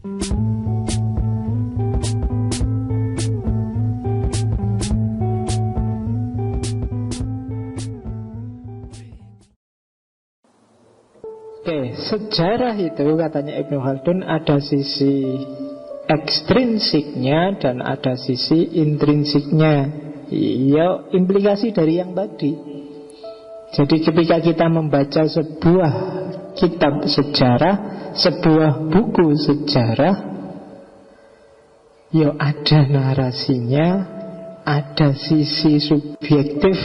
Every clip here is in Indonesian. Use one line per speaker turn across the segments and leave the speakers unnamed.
Oke, sejarah itu katanya Ibnu Khaldun ada sisi ekstrinsiknya dan ada sisi intrinsiknya. Ya, implikasi dari yang tadi. Jadi ketika kita membaca sebuah kitab sejarah, sebuah buku sejarah, ya ada narasinya, ada sisi subjektif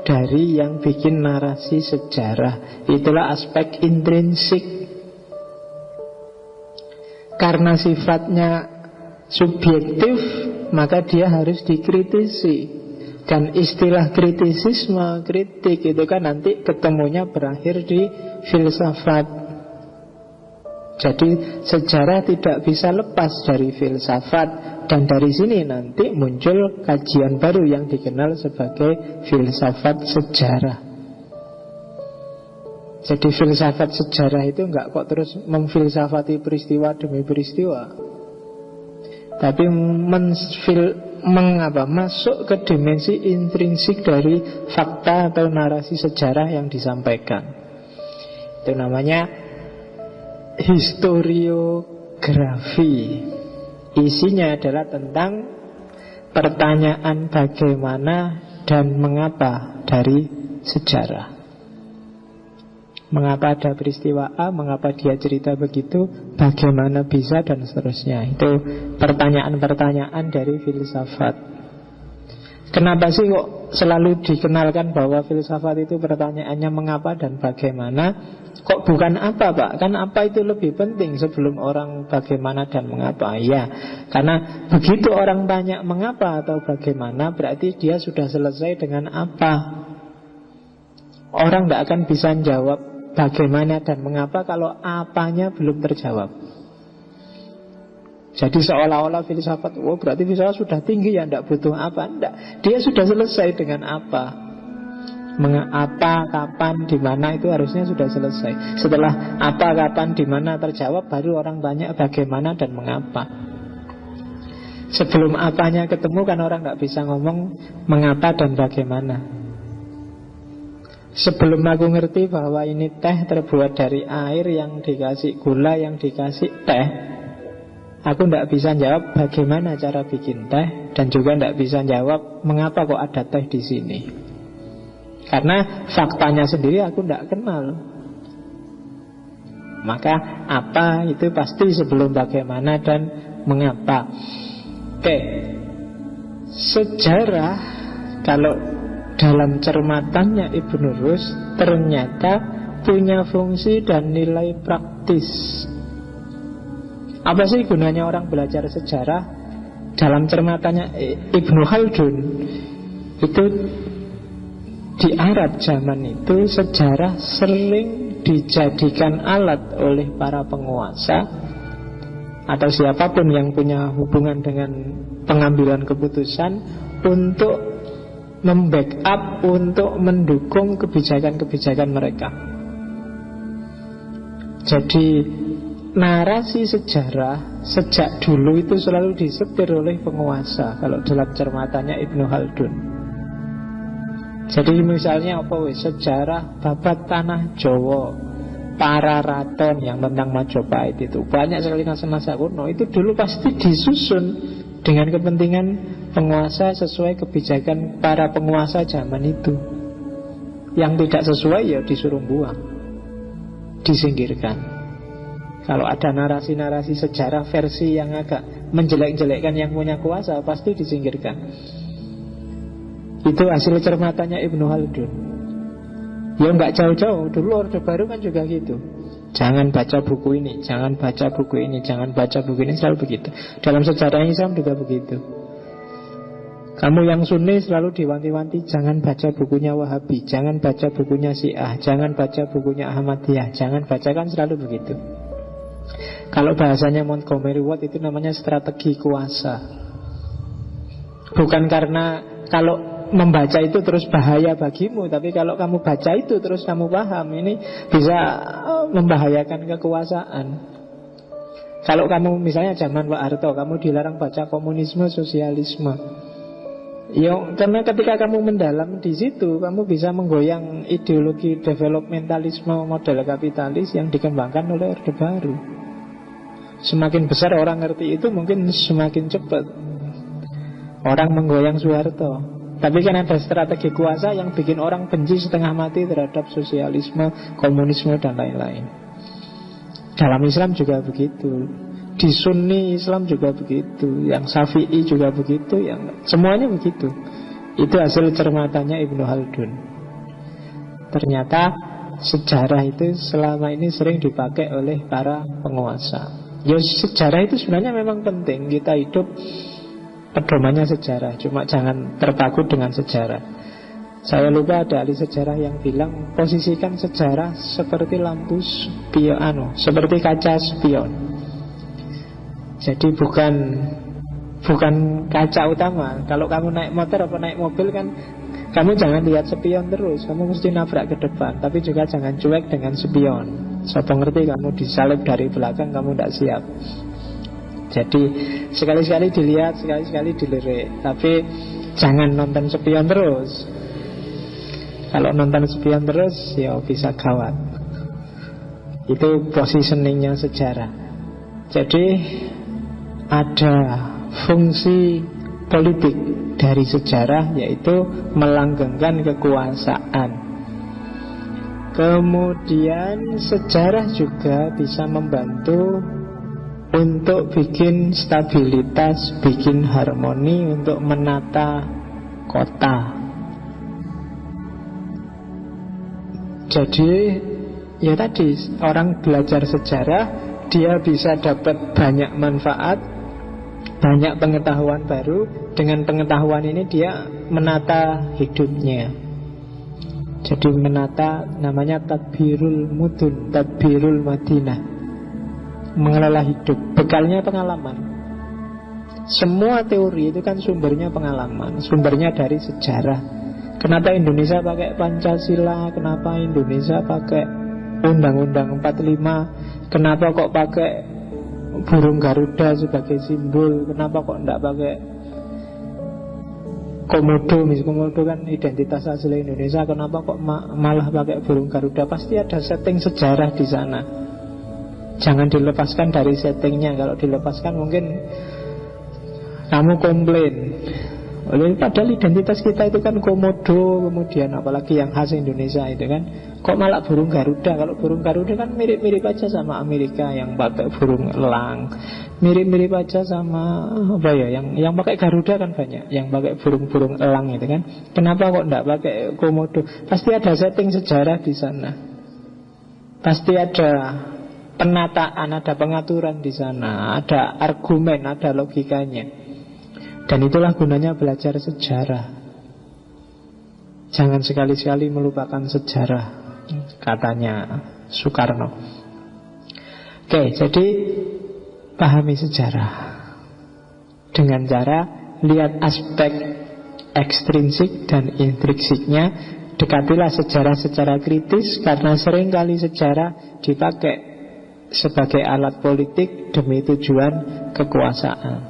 dari yang bikin narasi sejarah. Itulah aspek intrinsik. Karena sifatnya subjektif, maka dia harus dikritisi. Dan istilah kritisisme, kritik itu kan nanti ketemunya berakhir di filsafat. Jadi sejarah tidak bisa lepas dari filsafat. Dan dari sini nanti muncul kajian baru yang dikenal sebagai filsafat sejarah. Jadi filsafat sejarah itu enggak kok terus memfilsafati peristiwa demi peristiwa, tapi masuk ke dimensi intrinsik dari fakta atau narasi sejarah yang disampaikan. Itu namanya historiografi. Isinya adalah tentang pertanyaan bagaimana dan mengapa dari sejarah. Mengapa ada peristiwa A, mengapa dia cerita begitu, bagaimana bisa, dan seterusnya. Itu pertanyaan-pertanyaan dari filsafat. Kenapa sih kok selalu dikenalkan bahwa filsafat itu pertanyaannya mengapa dan bagaimana? Kok bukan apa, Pak? Kan apa itu lebih penting sebelum orang bagaimana dan mengapa. Ya, karena begitu orang tanya mengapa atau bagaimana, berarti dia sudah selesai dengan apa. Orang tidak akan bisa jawab bagaimana dan mengapa kalau apanya belum terjawab. Jadi seolah-olah filsafat, berarti filsafat sudah tinggi ya, tidak butuh apa. Tidak, dia sudah selesai dengan apa. Mengapa, kapan, di mana itu harusnya sudah selesai. Setelah apa, kapan, di mana terjawab, baru orang tanya bagaimana dan mengapa. Sebelum apanya ketemu kan orang tidak bisa ngomong mengapa dan bagaimana. Sebelum aku ngerti bahwa ini teh terbuat dari air yang dikasih gula, yang dikasih teh, aku tidak bisa jawab bagaimana cara bikin teh, dan juga tidak bisa jawab mengapa kok ada teh di sini. Karena faktanya sendiri aku tidak kenal. Maka apa itu pasti sebelum bagaimana dan mengapa. Oke, sejarah kalau dalam cermatannya Ibnu Rus ternyata punya fungsi dan nilai praktis. Apa sih gunanya orang belajar sejarah? Dalam cermatannya Ibnu Khaldun itu, di Arab zaman itu sejarah sering dijadikan alat oleh para penguasa atau siapapun yang punya hubungan dengan pengambilan keputusan untuk membackup, untuk mendukung kebijakan-kebijakan mereka. Jadi narasi sejarah sejak dulu itu selalu disetir oleh penguasa. Kalau dalam cermatannya Ibnu Khaldun, jadi misalnya sejarah babat tanah Jawa, para raton yang tentang Majapahit itu banyak sekali naskah kuno. Itu dulu pasti disusun dengan kepentingan penguasa sesuai kebijakan para penguasa zaman itu. Yang tidak sesuai ya disuruh buang, disingkirkan. Kalau ada narasi-narasi sejarah versi yang agak menjelek-jelekkan yang punya kuasa, pasti disingkirkan. Itu hasil cermatannya Ibnu Khaldun. Ya nggak jauh-jauh, dulu Orde Baru kan juga gitu. Jangan baca buku ini, jangan baca buku ini, jangan baca buku ini, selalu begitu. Dalam sejarah Islam juga begitu. Kamu yang Sunni selalu diwanti-wanti, jangan baca bukunya Wahabi, jangan baca bukunya Syiah, jangan baca bukunya Ahmadiyah, jangan baca, kan selalu begitu. Kalau bahasanya Montgomery Ward itu namanya strategi kuasa. Bukan karena kalau membaca itu terus bahaya bagimu, tapi kalau kamu baca itu terus kamu paham, ini bisa membahayakan kekuasaan. Kalau kamu misalnya zaman Pak Harto, kamu dilarang baca komunisme, sosialisme. Ya, karena ketika kamu mendalam di situ, kamu bisa menggoyang ideologi developmentalisme model kapitalis yang dikembangkan oleh Orde Baru. Semakin besar orang ngerti itu, mungkin semakin cepat orang menggoyang Soeharto. Tapi kan ada strategi kuasa yang bikin orang benci setengah mati terhadap sosialisme, komunisme, dan lain-lain. Dalam Islam juga begitu. Di Sunni Islam juga begitu. Yang Syafi'i juga begitu. Yang semuanya begitu. Itu hasil cermatannya Ibnu Khaldun. Ternyata sejarah itu selama ini sering dipakai oleh para penguasa. Ya, sejarah itu sebenarnya memang penting. Kita hidup pedomannya sejarah. Cuma jangan terpaku dengan sejarah. Saya lupa ada ahli sejarah yang bilang, posisikan sejarah seperti lampu spion, seperti kaca spion. Jadi bukan kaca utama. Kalau kamu naik motor atau naik mobil kan, kamu jangan lihat spion terus, kamu mesti nabrak ke depan. Tapi juga jangan cuek dengan spion. Sopo ngerti kamu disalib dari belakang, kamu tidak siap. Jadi sekali-sekali dilihat, sekali-sekali dilirik. Tapi jangan nonton spion terus. Kalau nonton spion terus, ya bisa gawat. Itu positioningnya sejarah. Jadi ada fungsi politik dari sejarah, yaitu melanggengkan kekuasaan. Kemudian sejarah juga bisa membantu untuk bikin stabilitas, bikin harmoni, untuk menata kota. Jadi ya tadi, orang belajar sejarah, dia bisa dapat banyak manfaat, banyak pengetahuan baru. Dengan pengetahuan ini dia menata hidupnya. Jadi menata, namanya tadbirul mudun, tadbirul madinah, mengelola hidup. Bekalnya pengalaman. Semua teori itu kan sumbernya pengalaman, sumbernya dari sejarah. Kenapa Indonesia pakai Pancasila? Kenapa Indonesia pakai Undang-Undang 45? Kenapa kok pakai burung Garuda sebagai simbol? Kenapa kok enggak pakai Komodo? Komodo kan identitas asli Indonesia. Kenapa kok malah pakai burung Garuda? Pasti ada setting sejarah di sana. Jangan dilepaskan dari settingnya. Kalau dilepaskan mungkin kamu komplain. Padahal identitas kita itu kan komodo, kemudian apalagi yang khas Indonesia itu kan, kok malah burung Garuda? Kalau burung Garuda kan mirip-mirip aja sama Amerika yang pakai burung elang, mirip-mirip aja sama apa ya, yang pakai Garuda kan banyak, yang pakai burung-burung elang itu kan. Kenapa kok enggak pakai komodo? Pasti ada setting sejarah di sana. Pasti ada penataan, ada pengaturan di sana, ada argumen, ada logikanya. Dan itulah gunanya belajar sejarah. Jangan sekali-sekali melupakan sejarah, katanya Soekarno. Oke, jadi pahami sejarah dengan cara lihat aspek ekstrinsik dan intrinsiknya. Dekatilah sejarah secara kritis, karena seringkali sejarah dipakai sebagai alat politik demi tujuan kekuasaan.